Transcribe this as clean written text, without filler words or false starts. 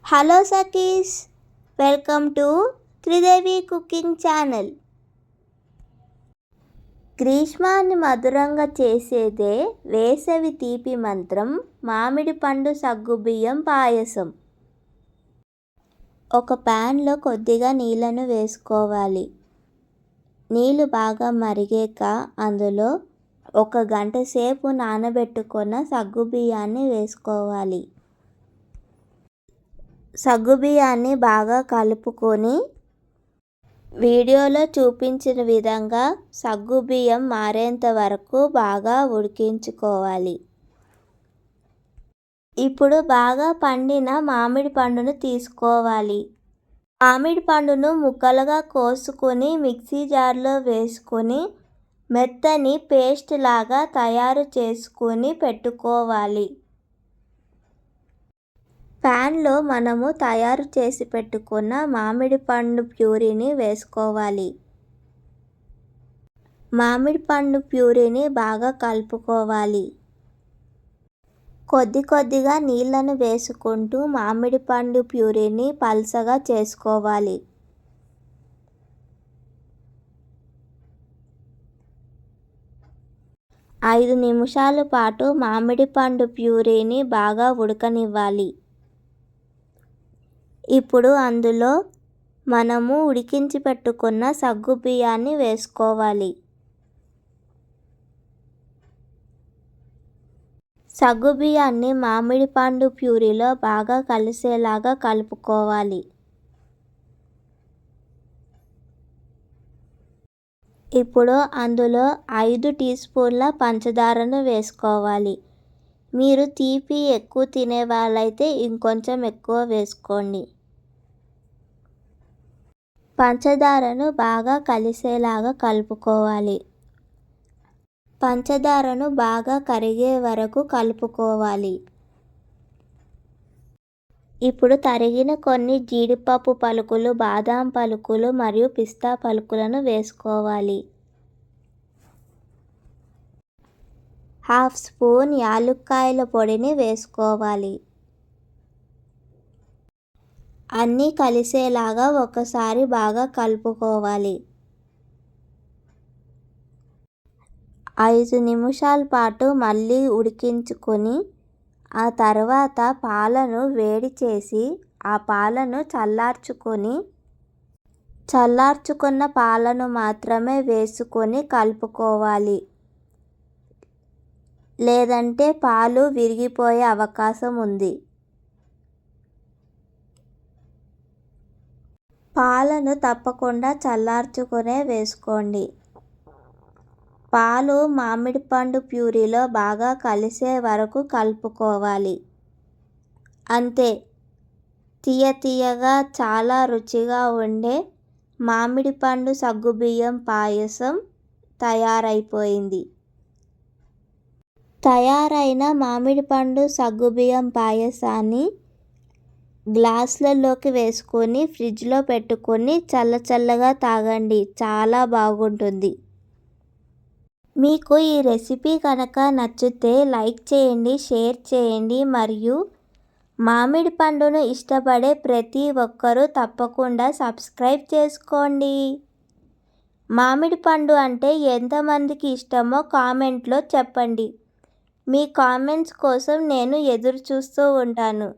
Hello సఖీస్, welcome to Tridevi cooking channel. గ్రీష్మాన్ని మధురంగా చేసేదే వేసవి తీపి మంత్రం మామిడి పండు సగ్గుబియ్యం పాయసం. ఒక ప్యాన్లో కొద్దిగా నీళ్లను వేసుకోవాలి. నీళ్లు బాగా మరిగాక అందులో 1 గంట సేపు నానబెట్టుకున్న సగ్గుబియ్యాన్ని వేసుకోవాలి. సగ్గుబియ్యాన్ని బాగా కలుపుకొని వీడియోలో చూపించిన విధంగా సగ్గుబియ్యం మారేంత వరకు బాగా ఉడికించుకోవాలి. ఇప్పుడు బాగా పండిన మామిడి పండును తీసుకోవాలి. మామిడి పండును ముక్కలుగా కోసుకొని మిక్సీ జార్లో వేసుకొని మెత్తని పేస్ట్ లాగా తయారు చేసుకొని పెట్టుకోవాలి. ప్యాన్లో మనము తయారు చేసి పెట్టుకున్న మామిడి పండు ప్యూరీని వేసుకోవాలి. మామిడి పండు ప్యూరీని బాగా కలుపుకోవాలి. కొద్దిగా నీళ్లను వేసుకుంటూ మామిడి పండు ప్యూరీని పల్చగా చేసుకోవాలి. ఐదు నిమిషాల పాటు మామిడి పండు ప్యూరీని బాగా ఉడకనివ్వాలి. ఇప్పుడు అందులో మనము ఉడికించి పెట్టుకున్న సగ్గుబియ్యాన్ని వేసుకోవాలి. సగ్గుబియ్యాన్ని మామిడి పండు ప్యూరీలో బాగా కలిసేలాగా కలుపుకోవాలి. ఇప్పుడు అందులో 5 టీ స్పూన్ల పంచదారను వేసుకోవాలి. మీరు తీపి ఎక్కువ తినే వాళ్ళైతే ఇంకొంచెం ఎక్కువ వేసుకోండి. పంచదారను బాగా కలిసేలాగా కలుపుకోవాలి. పంచదారను బాగా కరిగే వరకు కలుపుకోవాలి. ఇప్పుడు తరిగిన కొన్ని జీడిపప్పు పలుకులు, బాదాం పలుకులు మరియు పిస్తా పలుకులను వేసుకోవాలి. 1/2 స్పూన్ యాలుక్కాయల పొడిని వేసుకోవాలి. అన్నీ కలిసేలాగా ఒకసారి బాగా కలుపుకోవాలి. 5 నిమిషాల పాటు మళ్ళీ ఉడికించుకొని ఆ తర్వాత పాలను వేడి చేసి ఆ పాలను చల్లార్చుకున్న పాలను మాత్రమే వేసుకొని కలుపుకోవాలి. లేదంటే పాలు విరిగిపోయే అవకాశం ఉంది. పాలను తప్పకుండా చల్లార్చుకునే వేసుకోండి. పాలు మామిడి పండు ప్యూరీలో బాగా కలిసే వరకు కలుపుకోవాలి. అంతే, తీయగా చాలా రుచిగా ఉండే మామిడి పండు సగ్గుబియ్యం పాయసం తయారైపోయింది. తయారైన మామిడి పండు సగ్గుబియ్యం పాయసాన్ని గ్లాసులలోకి వేసుకొని ఫ్రిడ్జ్లో పెట్టుకొని చల్లగా తాగండి. చాలా బాగుంటుంది. మీకు ఈ రెసిపీ కనుక నచ్చితే లైక్ చేయండి, షేర్ చేయండి మరియు మామిడి పండును ఇష్టపడే ప్రతి ఒక్కరూ తప్పకుండా సబ్స్క్రైబ్ చేసుకోండి. మామిడి పండు అంటే ఎంతమందికి ఇష్టమో కామెంట్లో చెప్పండి. మీ కామెంట్స్ కోసం నేను ఎదురు చూస్తూ ఉంటాను.